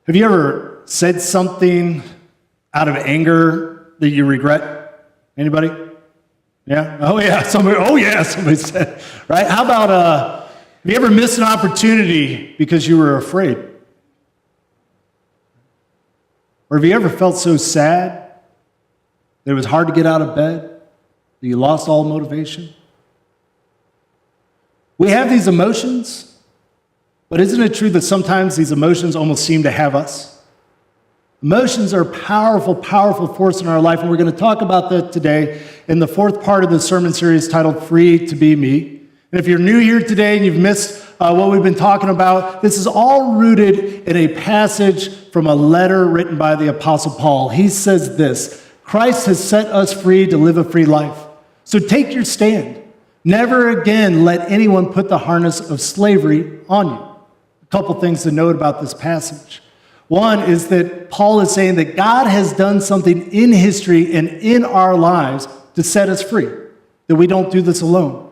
Have you ever said something out of anger that you regret? Anybody? Yeah? Oh yeah, somebody said. Right? How about, have you ever missed an opportunity because you were afraid? Or have you ever felt so sad that it was hard to get out of bed, that you lost all motivation? We have these emotions, but isn't it true that sometimes these emotions almost seem to have us? Emotions are a powerful, powerful force in our life, and we're going to talk about that today in the fourth part of the sermon series titled Free to Be Me. And if you're new here today and you've missed what we've been talking about, this is all rooted in a passage from a letter written by the Apostle Paul. He says this: Christ has set us free to live a free life. So take your stand. Never again let anyone put the harness of slavery on you. A couple things to note about this passage. One is that Paul is saying that God has done something in history and in our lives to set us free, that we don't do this alone.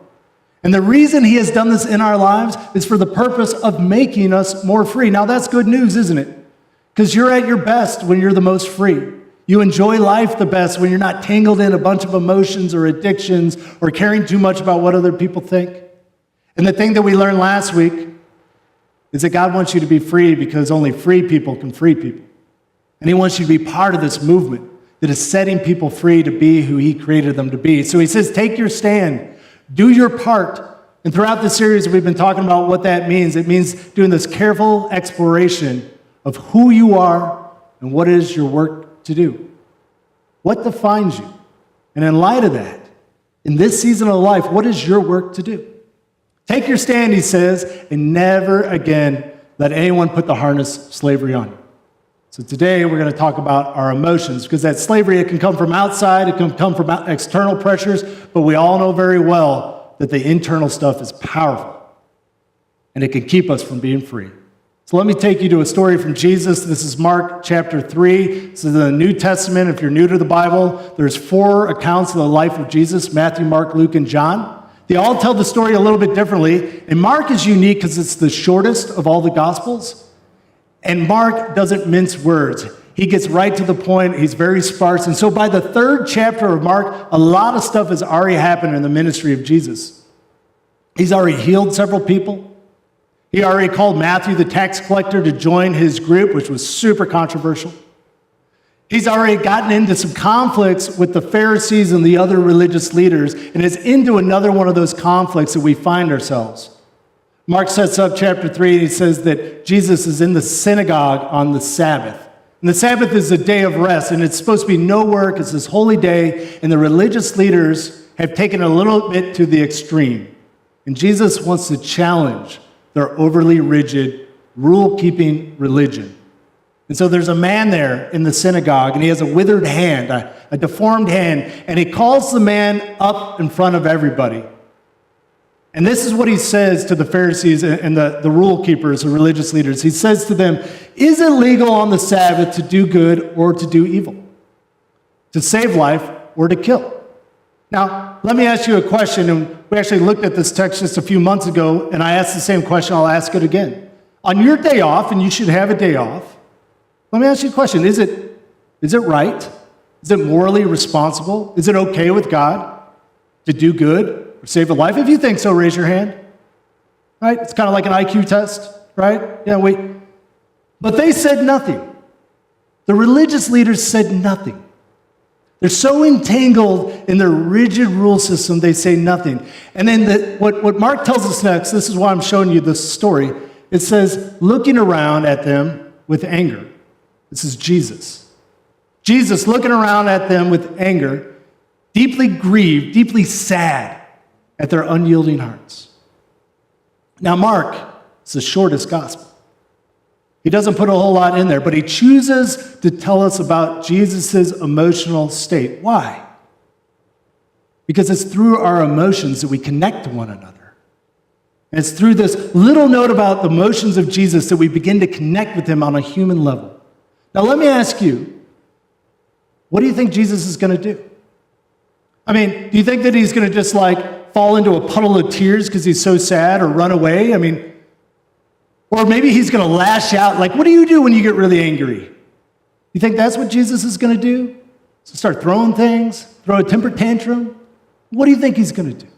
And the reason he has done this in our lives is for the purpose of making us more free. Now that's good news, isn't it? Because you're at your best when you're the most free. You enjoy life the best when you're not tangled in a bunch of emotions or addictions or caring too much about what other people think. And the thing that we learned last week is that God wants you to be free because only free people can free people. And he wants you to be part of this movement that is setting people free to be who he created them to be. So he says, take your stand, do your part. And throughout the series, we've been talking about what that means. It means doing this careful exploration of who you are and what is your work to do. What defines you? And in light of that, in this season of life, what is your work to do? Take your stand, he says, and never again let anyone put the harness of slavery on you. So today we're going to talk about our emotions, because that slavery, it can come from outside, it can come from external pressures, but we all know very well that the internal stuff is powerful, and it can keep us from being free. So let me take you to a story from Jesus. This is Mark chapter 3. This is in the New Testament. If you're new to the Bible, there's 4 accounts of the life of Jesus: Matthew, Mark, Luke, and John. They all tell the story a little bit differently. And Mark is unique because it's the shortest of all the Gospels. And Mark doesn't mince words. He gets right to the point. He's very sparse. And so by the 3rd chapter of Mark, a lot of stuff has already happened in the ministry of Jesus. He's already healed several people. He already called Matthew, the tax collector, to join his group, which was super controversial. He's already gotten into some conflicts with the Pharisees and the other religious leaders, and is into another one of those conflicts that we find ourselves. Mark sets up chapter 3, and he says that Jesus is in the synagogue on the Sabbath. And the Sabbath is a day of rest, and it's supposed to be no work. It's this holy day, and the religious leaders have taken it a little bit to the extreme. And Jesus wants to challenge their overly rigid, rule-keeping religion. And so there's a man there in the synagogue, and he has a withered hand, a deformed hand, and he calls the man up in front of everybody. And this is what he says to the Pharisees and the rule keepers, the religious leaders. He says to them, "Is it legal on the Sabbath to do good or to do evil? To save life or to kill?" Now, let me ask you a question, and we actually looked at this text just a few months ago, and I asked the same question. I'll ask it again. On your day off, and you should have a day off, let me ask you a question. Is it right? Is it morally responsible? Is it okay with God to do good or save a life? If you think so, raise your hand. Right? It's kind of like an IQ test, right? Yeah, but they said nothing. The religious leaders said nothing. They're so entangled in their rigid rule system, they say nothing. And then what Mark tells us next, this is why I'm showing you this story, it says, looking around at them with anger. This is Jesus. Jesus looking around at them with anger, deeply grieved, deeply sad at their unyielding hearts. Now, Mark is the shortest gospel. He doesn't put a whole lot in there, but he chooses to tell us about Jesus' emotional state. Why? Because it's through our emotions that we connect to one another. And it's through this little note about the emotions of Jesus that we begin to connect with him on a human level. Now, let me ask you, what do you think Jesus is going to do? I mean, do you think that he's going to just fall into a puddle of tears because he's so sad or run away? I mean, Or maybe he's going to lash out. Like, what do you do when you get really angry? You think that's what Jesus is going to do? So start throwing things, throw a temper tantrum? What do you think he's going to do?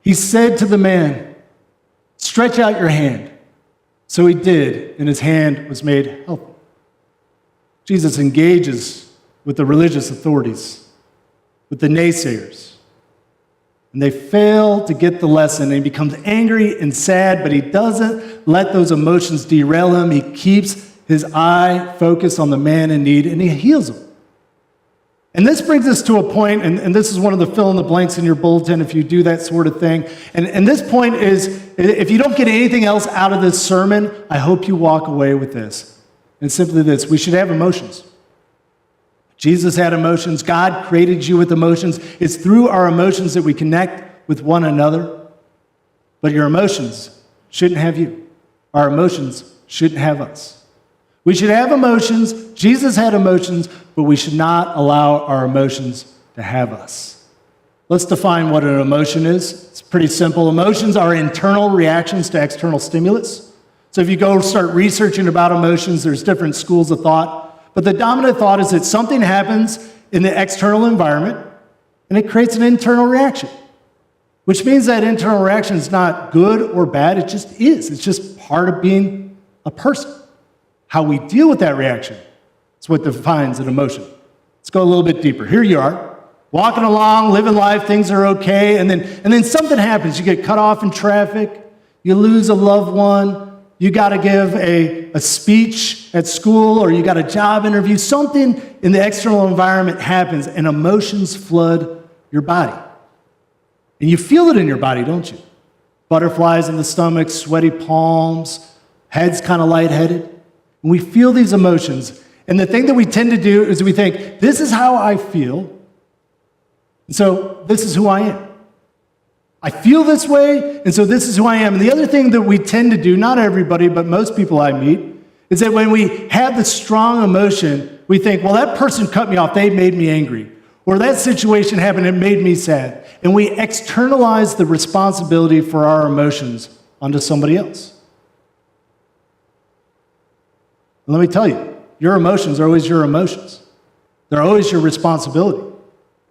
He said to the man, "Stretch out your hand." So he did, and his hand was made healthy. Jesus engages with the religious authorities, with the naysayers, and they fail to get the lesson, and he becomes angry and sad, but he doesn't let those emotions derail him. He keeps his eye focused on the man in need, and he heals him. And this brings us to a point, and this is one of the fill in the blanks in your bulletin if you do that sort of thing. And this point is, if you don't get anything else out of this sermon, I hope you walk away with this. And simply this: we should have emotions. Jesus had emotions. God created you with emotions. It's through our emotions that we connect with one another. But your emotions shouldn't have you. Our emotions shouldn't have us. We should have emotions. Jesus had emotions, but we should not allow our emotions to have us. Let's define what an emotion is. It's pretty simple. Emotions are internal reactions to external stimulus. So if you go start researching about emotions, there's different schools of thought. But the dominant thought is that something happens in the external environment, and it creates an internal reaction, which means that internal reaction is not good or bad. It just is. It's just part of being a person. How we deal with that reaction is what defines an emotion. Let's go a little bit deeper. Here you are, walking along, living life, things are okay, and then something happens. You get cut off in traffic, you lose a loved one, you got to give a speech at school, or you got a job interview. Something in the external environment happens, and emotions flood your body. And you feel it in your body, don't you? Butterflies in the stomach, sweaty palms, head's kind of lightheaded. And we feel these emotions. And the thing that we tend to do is we think, this is how I feel, and so this is who I am. I feel this way, and so this is who I am. And the other thing that we tend to do, not everybody, but most people I meet, is that when we have the strong emotion, we think, well, that person cut me off, they made me angry. Or that situation happened, it made me sad. And we externalize the responsibility for our emotions onto somebody else. And let me tell you, your emotions are always your emotions. They're always your responsibility.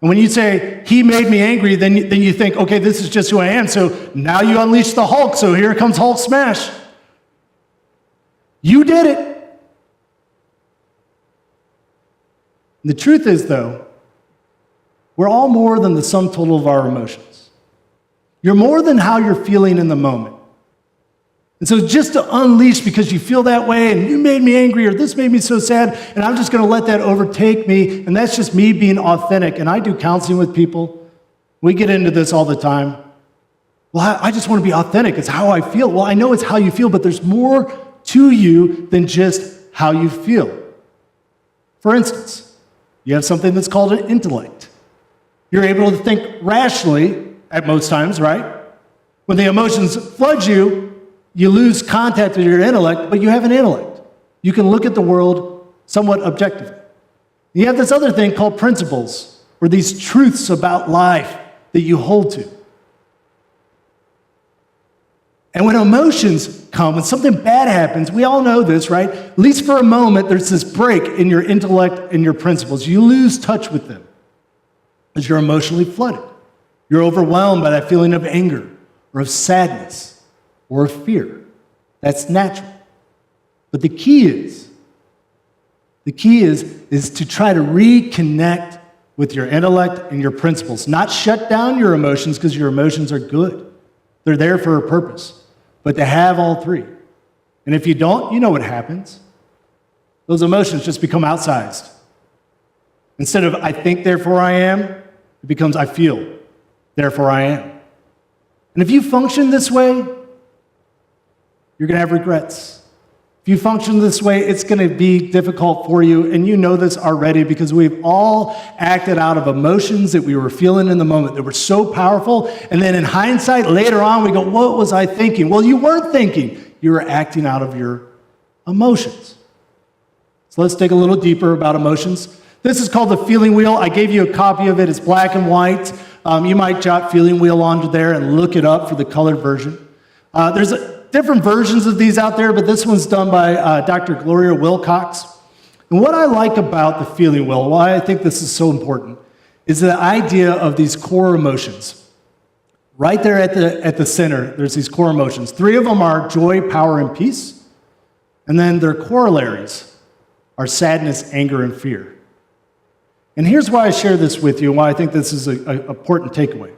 And when you say, he made me angry, then you think, okay, this is just who I am, so now you unleash the Hulk, so here comes Hulk smash. You did it. And the truth is, though, we're all more than the sum total of our emotions. You're more than how you're feeling in the moment. And so just to unleash because you feel that way and you made me angry or this made me so sad and I'm just going to let that overtake me, and that's just me being authentic. And I do counseling with people. We get into this all the time. Well, I just want to be authentic. It's how I feel. Well, I know it's how you feel, but there's more to you than just how you feel. For instance, you have something that's called an intellect. You're able to think rationally at most times, right? When the emotions flood you, you lose contact with your intellect, but you have an intellect. You can look at the world somewhat objectively. You have this other thing called principles, or these truths about life that you hold to. And when emotions come, when something bad happens, we all know this, right? At least for a moment, there's this break in your intellect and your principles. You lose touch with them as you're emotionally flooded. You're overwhelmed by that feeling of anger or of sadness or of fear. That's natural. But the key is to try to reconnect with your intellect and your principles. Not shut down your emotions, because your emotions are good. They're there for a purpose. But to have all three. And if you don't, you know what happens. Those emotions just become outsized. Instead of I think, therefore I am, it becomes I feel, therefore I am. And if you function this way, you're going to have regrets. If you function this way, it's going to be difficult for you, and you know this already because we've all acted out of emotions that we were feeling in the moment that were so powerful, and then in hindsight, later on, we go, what was I thinking? Well, you weren't thinking. You were acting out of your emotions. So let's dig a little deeper about emotions. This is called the feeling wheel. I gave you a copy of it. It's black and white. You might jot feeling wheel onto there and look it up for the colored version. There's different versions of these out there, but this one's done by Dr. Gloria Wilcox. And what I like about the feeling wheel, why I think this is so important, is the idea of these core emotions. Right there at the center, there's these core emotions. 3 of them are joy, power, and peace. And then their corollaries are sadness, anger, and fear. And here's why I share this with you and why I think this is an important takeaway.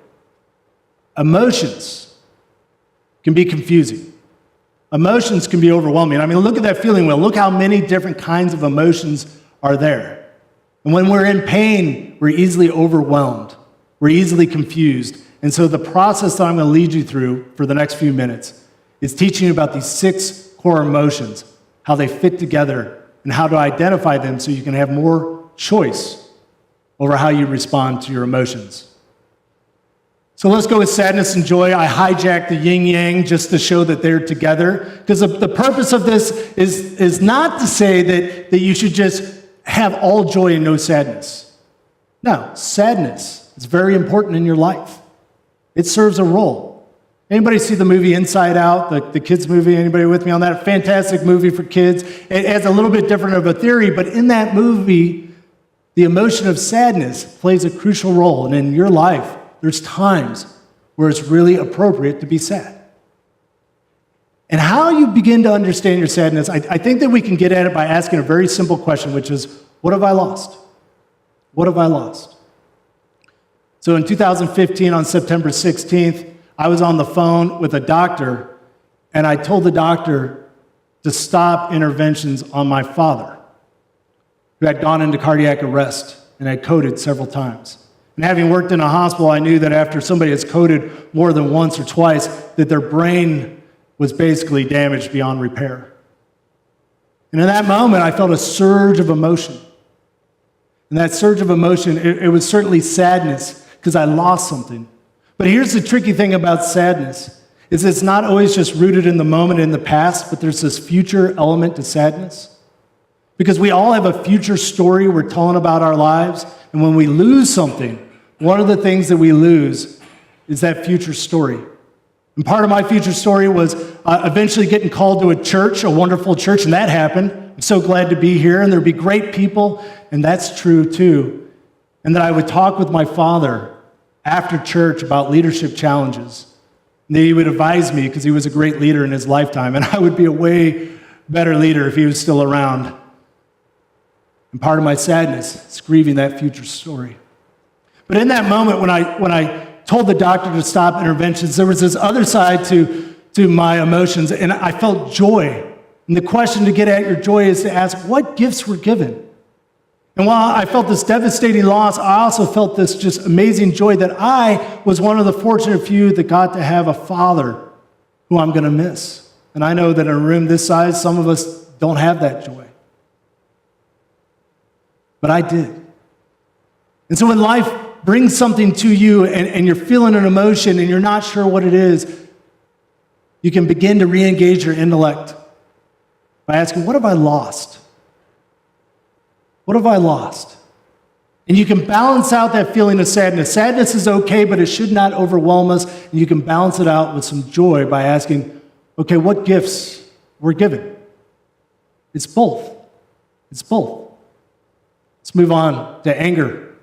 Emotions can be confusing. Emotions can be overwhelming. I mean, look at that feeling wheel. Look how many different kinds of emotions are there. And when we're in pain, we're easily overwhelmed. We're easily confused. And so the process that I'm going to lead you through for the next few minutes is teaching you about these 6 core emotions, how they fit together, and how to identify them so you can have more choice over how you respond to your emotions. So let's go with sadness and joy. I hijacked the yin-yang just to show that they're together, because the purpose of this is not to say that you should just have all joy and no sadness. No, sadness is very important in your life. It serves a role. Anybody see the movie Inside Out, the kids movie? Anybody with me on that? Fantastic movie for kids. It has a little bit different of a theory, but in that movie, the emotion of sadness plays a crucial role. And in your life, there's times where it's really appropriate to be sad. And how you begin to understand your sadness, I think that we can get at it by asking a very simple question, which is, what have I lost? What have I lost? So in 2015, on September 16th, I was on the phone with a doctor, and I told the doctor to stop interventions on my father, who had gone into cardiac arrest and had coded several times. And having worked in a hospital, I knew that after somebody has coded more than once or twice, that their brain was basically damaged beyond repair. And in that moment, I felt a surge of emotion. And that surge of emotion, it was certainly sadness, because I lost something. But here's the tricky thing about sadness, is it's not always just rooted in the moment in the past, but there's this future element to sadness. Because we all have a future story we're telling about our lives, and when we lose something, one of the things that we lose is that future story. And part of my future story was eventually getting called to a church, a wonderful church, and that happened. I'm so glad to be here, and there'd be great people, and that's true too. And that I would talk with my father after church about leadership challenges. And he would advise me, because he was a great leader in his lifetime, and I would be a way better leader if he was still around. And part of my sadness is grieving that future story. But in that moment, when I told the doctor to stop interventions, there was this other side to my emotions, and I felt joy. And the question to get at your joy is to ask, what gifts were given? And while I felt this devastating loss, I also felt this just amazing joy that I was one of the fortunate few that got to have a father who I'm going to miss. And I know that in a room this size, some of us don't have that joy. But I did. And so when life brings something to you and you're feeling an emotion and you're not sure what it is, you can begin to re-engage your intellect by asking, what have I lost? What have I lost? And you can balance out that feeling of sadness. Sadness is okay, but it should not overwhelm us. And you can balance it out with some joy by asking, okay, what gifts were given? It's both. It's both. Let's move on to anger.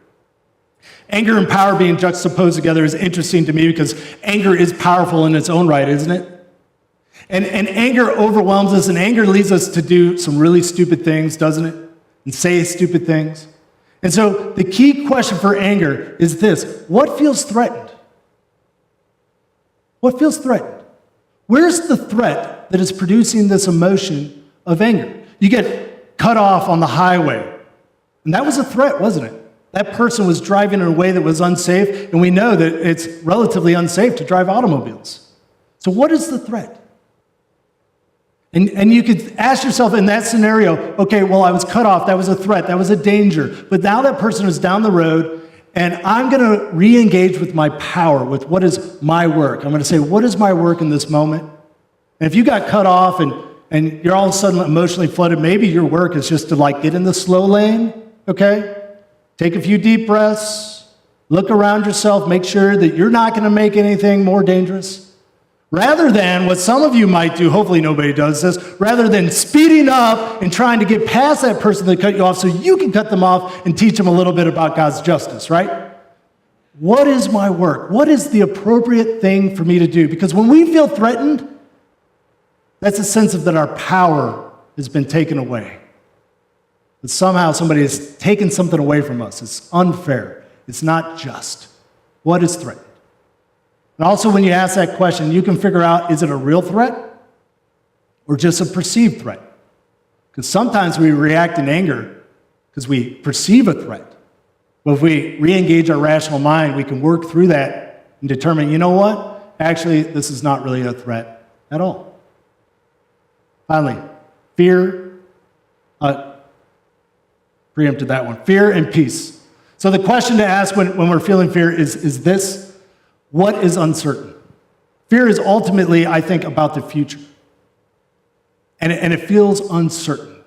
Anger and power being juxtaposed together is interesting to me because anger is powerful in its own right, isn't it? And anger overwhelms us, and anger leads us to do some really stupid things, doesn't it? And say stupid things. And so the key question for anger is this: what feels threatened? What feels threatened? Where's the threat that is producing this emotion of anger? You get cut off on the highway, and that was a threat, wasn't it? That person was driving in a way that was unsafe, and we know that it's relatively unsafe to drive automobiles. So what is the threat? And you could ask yourself in that scenario, okay, well, I was cut off, that was a threat, that was a danger, but now that person is down the road, and I'm going to re-engage with my power, with what is my work. I'm going to say, what is my work in this moment? And if you got cut off and you're all of a sudden emotionally flooded, maybe your work is just to get in the slow lane, okay? Take a few deep breaths, look around yourself, make sure that you're not going to make anything more dangerous. Rather than what some of you might do, hopefully nobody does this, rather than speeding up and trying to get past that person that cut you off so you can cut them off and teach them a little bit about God's justice, right? What is my work? What is the appropriate thing for me to do? Because when we feel threatened, that's a sense of that our power has been taken away. That somehow somebody has taken something away from us. It's unfair. It's not just. What is threatened? And also, when you ask that question, you can figure out, is it a real threat or just a perceived threat? Because sometimes we react in anger because we perceive a threat. But if we re-engage our rational mind, we can work through that and determine, you know what? Actually, this is not really a threat at all. Finally, fear. Preempted that one. Fear and peace. So the question to ask when we're feeling fear is this: what is uncertain? Fear is ultimately, I think, about the future. And it feels uncertain.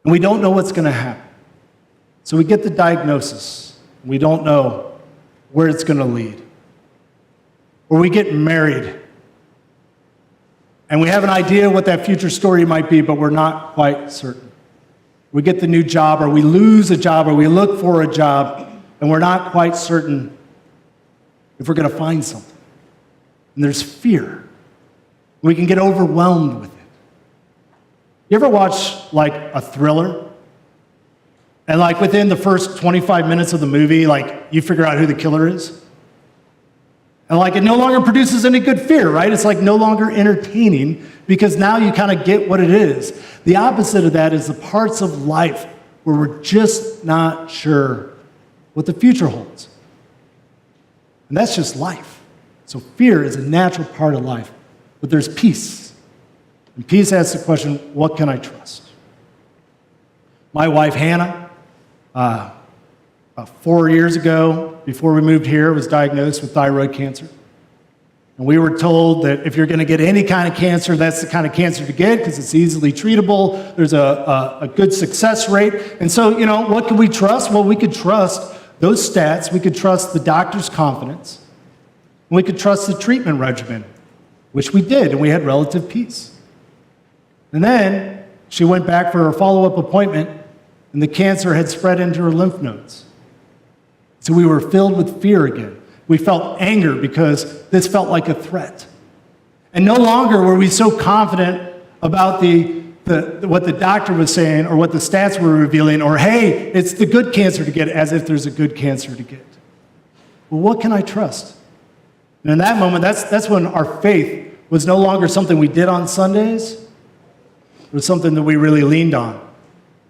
And we don't know what's going to happen. So we get the diagnosis. We don't know where it's going to lead. Or we get married. And we have an idea what that future story might be, but we're not quite certain. We get the new job, or we lose a job, or we look for a job, and we're not quite certain if we're going to find something. And there's fear. We can get overwhelmed with it. You ever watch like a thriller? And like within the first 25 minutes of the movie, like you figure out who the killer is? And like it no longer produces any good fear, right? It's like no longer entertaining because now you kind of get what it is. The opposite of that is the parts of life where we're just not sure what the future holds. And that's just life. So fear is a natural part of life. But there's peace. And peace asks the question, what can I trust? My wife, Hannah, about 4 years ago, before we moved here, was diagnosed with thyroid cancer. And we were told that if you're going to get any kind of cancer, that's the kind of cancer to get because it's easily treatable. There's a good success rate. And so, what can we trust? Well, we could trust those stats. We could trust the doctor's confidence. And we could trust the treatment regimen, which we did, and we had relative peace. And then she went back for her follow-up appointment, and the cancer had spread into her lymph nodes. So we were filled with fear again. We felt anger because this felt like a threat. And no longer were we so confident about what the doctor was saying or what the stats were revealing, or hey, it's the good cancer to get, as if there's a good cancer to get. Well, what can I trust? And in that moment, that's when our faith was no longer something we did on Sundays. It was something that we really leaned on.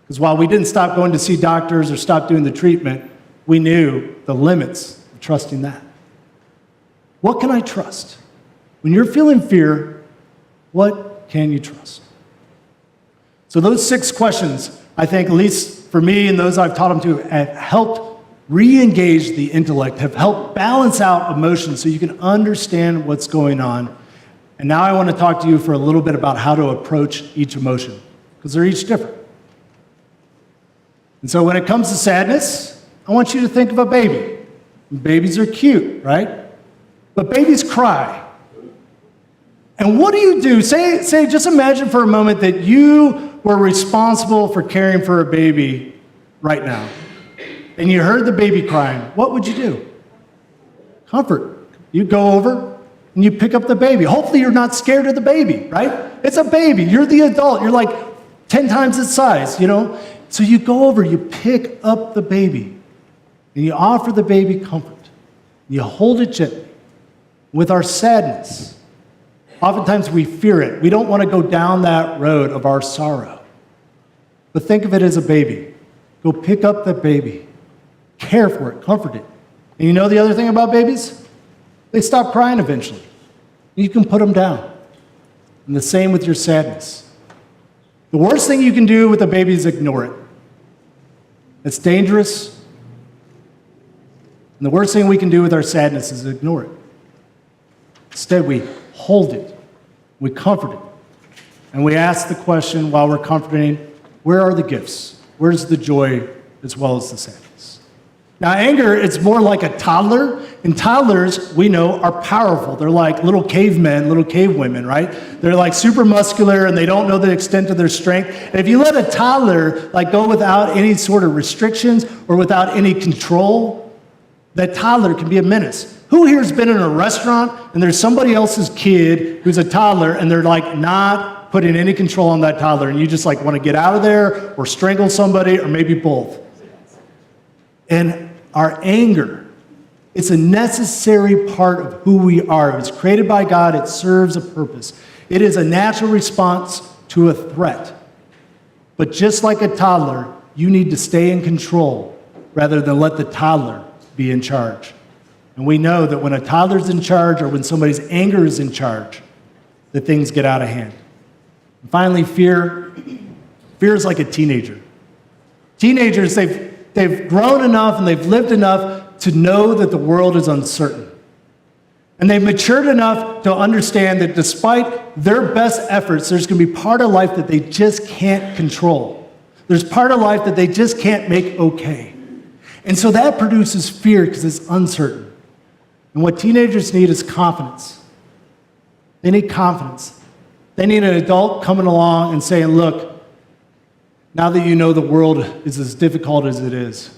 Because while we didn't stop going to see doctors or stop doing the treatment, we knew the limits of trusting that. What can I trust? When you're feeling fear, what can you trust? So those 6 questions, I think, at least for me and those I've taught them to, have helped re-engage the intellect, have helped balance out emotions so you can understand what's going on. And now I want to talk to you for a little bit about how to approach each emotion, because they're each different. And so when it comes to sadness, I want you to think of a baby. Babies are cute, right? But babies cry. And what do you do? Say, just imagine for a moment that you were responsible for caring for a baby right now. And you heard the baby crying. What would you do? Comfort. You go over and you pick up the baby. Hopefully you're not scared of the baby, right? It's a baby. You're the adult. You're like 10 times its size, So you go over, you pick up the baby, and you offer the baby comfort. You hold it gently. With our sadness, oftentimes we fear it. We don't want to go down that road of our sorrow. But think of it as a baby. Go pick up the baby. Care for it. Comfort it. And you know the other thing about babies? They stop crying eventually. You can put them down. And the same with your sadness. The worst thing you can do with a baby is ignore it. It's dangerous. And the worst thing we can do with our sadness is ignore it. Instead, we hold it, we comfort it, and we ask the question while we're comforting, where are the gifts? Where's the joy as well as the sadness? Now, anger, it's more like a toddler, and toddlers, we know, are powerful. They're like little cavemen, little cavewomen, right? They're like super muscular, and they don't know the extent of their strength. And if you let a toddler like go without any sort of restrictions or without any control, that toddler can be a menace. Who here has been in a restaurant and there's somebody else's kid who's a toddler, and they're like not putting any control on that toddler, and you just like want to get out of there or strangle somebody or maybe both? And our anger, it's a necessary part of who we are. It was created by God. It serves a purpose. It is a natural response to a threat. But just like a toddler, you need to stay in control rather than let the toddler be in charge. And we know that when a toddler's in charge or when somebody's anger is in charge, that things get out of hand. And finally, fear. Fear is like a teenager. Teenagers, they've grown enough and they've lived enough to know that the world is uncertain. And they've matured enough to understand that despite their best efforts, there's going to be part of life that they just can't control. There's part of life that they just can't make okay. And so that produces fear because it's uncertain. And what teenagers need is confidence. They need confidence. They need an adult coming along and saying, look, now that you know the world is as difficult as it is,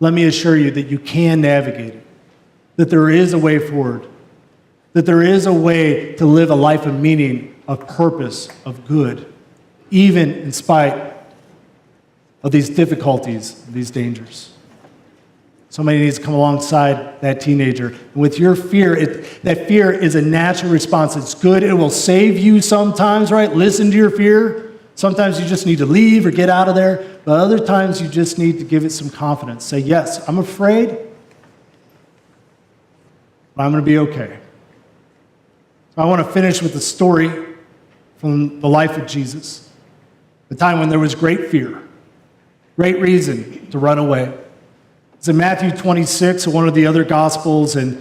let me assure you that you can navigate it, that there is a way forward, that there is a way to live a life of meaning, of purpose, of good, even in spite of these difficulties, these dangers. Somebody needs to come alongside that teenager. And with your fear, that fear is a natural response. It's good. It will save you sometimes, right? Listen to your fear. Sometimes you just need to leave or get out of there. But other times you just need to give it some confidence. Say, yes, I'm afraid, but I'm going to be okay. So I want to finish with a story from the life of Jesus. The time when there was great fear, great reason to run away. It's in Matthew 26, one of the other Gospels, and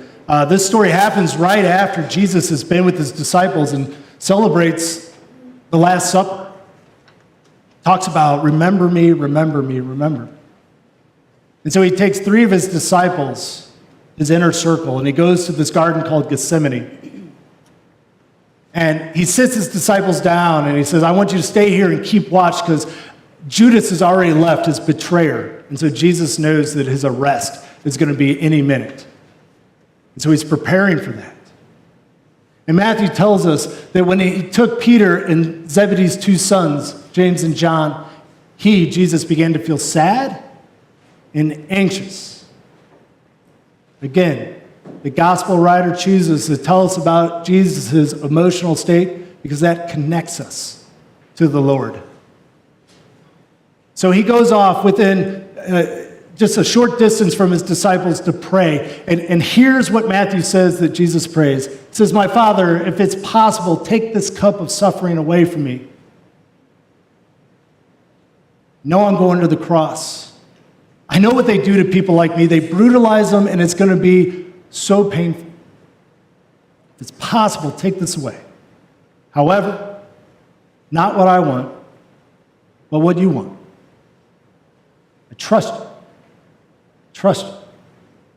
this story happens right after Jesus has been with his disciples and celebrates the Last Supper. Talks about, remember me, remember me, remember. And so he takes 3 of his disciples, his inner circle, and he goes to this garden called Gethsemane. And he sits his disciples down and he says, I want you to stay here and keep watch because Judas has already left, his betrayer. And so Jesus knows that his arrest is going to be any minute. And so he's preparing for that. And Matthew tells us that when he took Peter and Zebedee's 2 sons, James and John, Jesus, began to feel sad and anxious. Again, the gospel writer chooses to tell us about Jesus' emotional state because that connects us to the Lord. So he goes off within just a short distance from his disciples to pray. And here's what Matthew says that Jesus prays. He says, my Father, if it's possible, take this cup of suffering away from me. No, I'm going to the cross. I know what they do to people like me. They brutalize them, and it's going to be so painful. If it's possible, take this away. However, not what I want, but what you want. I trust you. Trust you.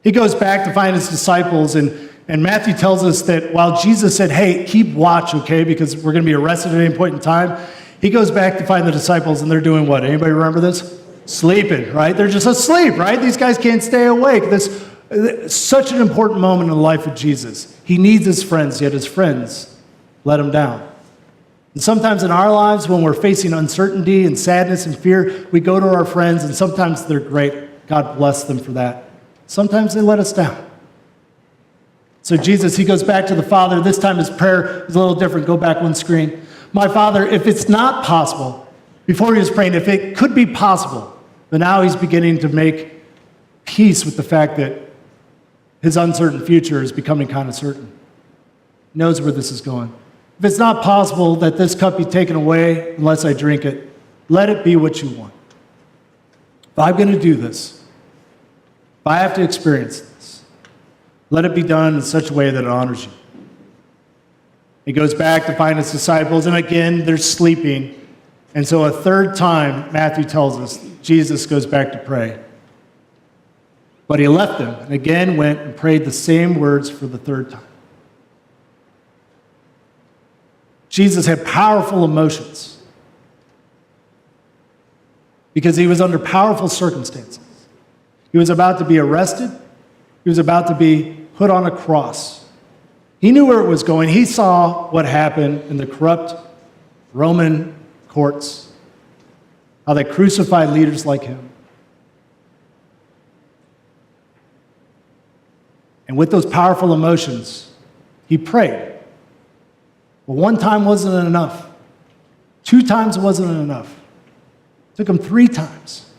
He goes back to find his disciples, and Matthew tells us that while Jesus said, hey, keep watch, okay, because we're going to be arrested at any point in time, he goes back to find the disciples, and they're doing what? Anybody remember this? Sleeping, right? They're just asleep, right? These guys can't stay awake. This such an important moment in the life of Jesus. He needs his friends, yet his friends let him down. And sometimes in our lives, when we're facing uncertainty and sadness and fear, we go to our friends, and sometimes they're great. God bless them for that. Sometimes they let us down. So Jesus, he goes back to the Father. This time his prayer is a little different. Go back one screen. My Father, if it's not possible, before he was praying, if it could be possible, but now he's beginning to make peace with the fact that his uncertain future is becoming kind of certain. He knows where this is going. If it's not possible that this cup be taken away unless I drink it, let it be what you want. If I'm going to do this, if I have to experience this, let it be done in such a way that it honors you. He goes back to find his disciples, and again, they're sleeping. And so a third time, Matthew tells us, Jesus goes back to pray. But he left them and again went and prayed the same words for the third time. Jesus had powerful emotions because he was under powerful circumstances. He was about to be arrested. He was about to be put on a cross. He knew where it was going. He saw what happened in the corrupt Roman courts, how they crucified leaders like him. And with those powerful emotions, he prayed. But one time wasn't enough. 2 times wasn't enough. It took him 3 times.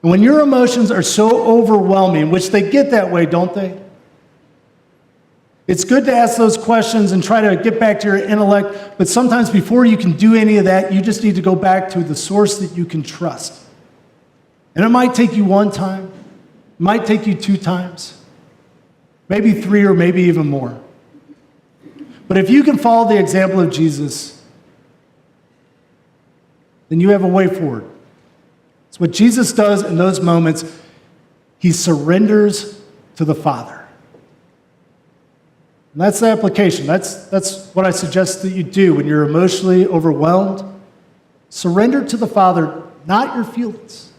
And when your emotions are so overwhelming, which they get that way, don't they? It's good to ask those questions and try to get back to your intellect, but sometimes before you can do any of that, you just need to go back to the source that you can trust. And it might take you 1 time, it might take you 2 times, maybe 3 or maybe even more. But if you can follow the example of Jesus, then you have a way forward. It's what Jesus does in those moments. He surrenders to the Father. And that's the application. That's what I suggest that you do when you're emotionally overwhelmed. Surrender to the Father, not your feelings.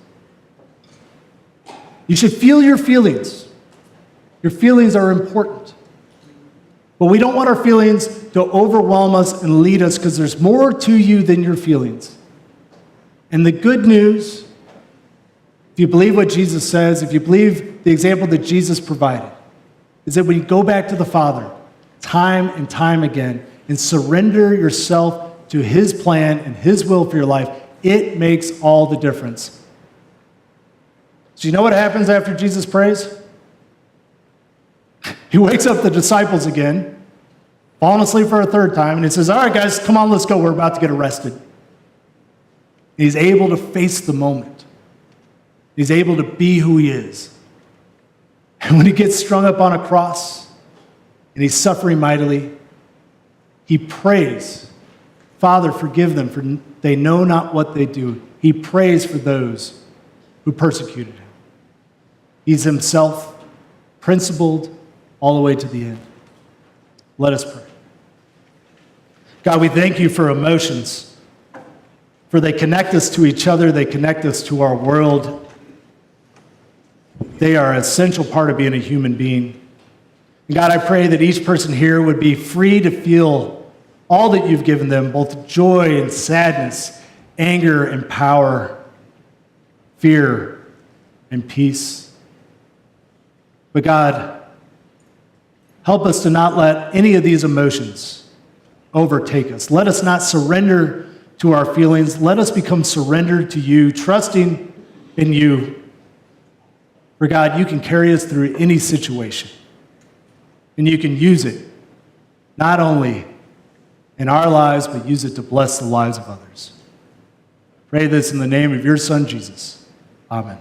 You should feel your feelings. Your feelings are important. But we don't want our feelings to overwhelm us and lead us because there's more to you than your feelings. And the good news, if you believe what Jesus says, if you believe the example that Jesus provided, is that when you go back to the Father time and time again and surrender yourself to his plan and his will for your life, it makes all the difference. So you know what happens after Jesus prays? He wakes up the disciples again, falling asleep for a 3rd time, and he says, all right, guys, come on, let's go. We're about to get arrested. He's able to face the moment. He's able to be who he is. And when he gets strung up on a cross and he's suffering mightily, he prays, Father, forgive them, for they know not what they do. He prays for those who persecuted him. He's himself principled all the way to the end. Let us pray. God, we thank you for emotions, for they connect us to each other, they connect us to our world. They are an essential part of being a human being. And God, I pray that each person here would be free to feel all that you've given them, both joy and sadness, anger and power, fear and peace. But God, help us to not let any of these emotions overtake us. Let us not surrender to our feelings. Let us become surrendered to you, trusting in you. For God, you can carry us through any situation. And you can use it, not only in our lives, but use it to bless the lives of others. Pray this in the name of your Son, Jesus. Amen.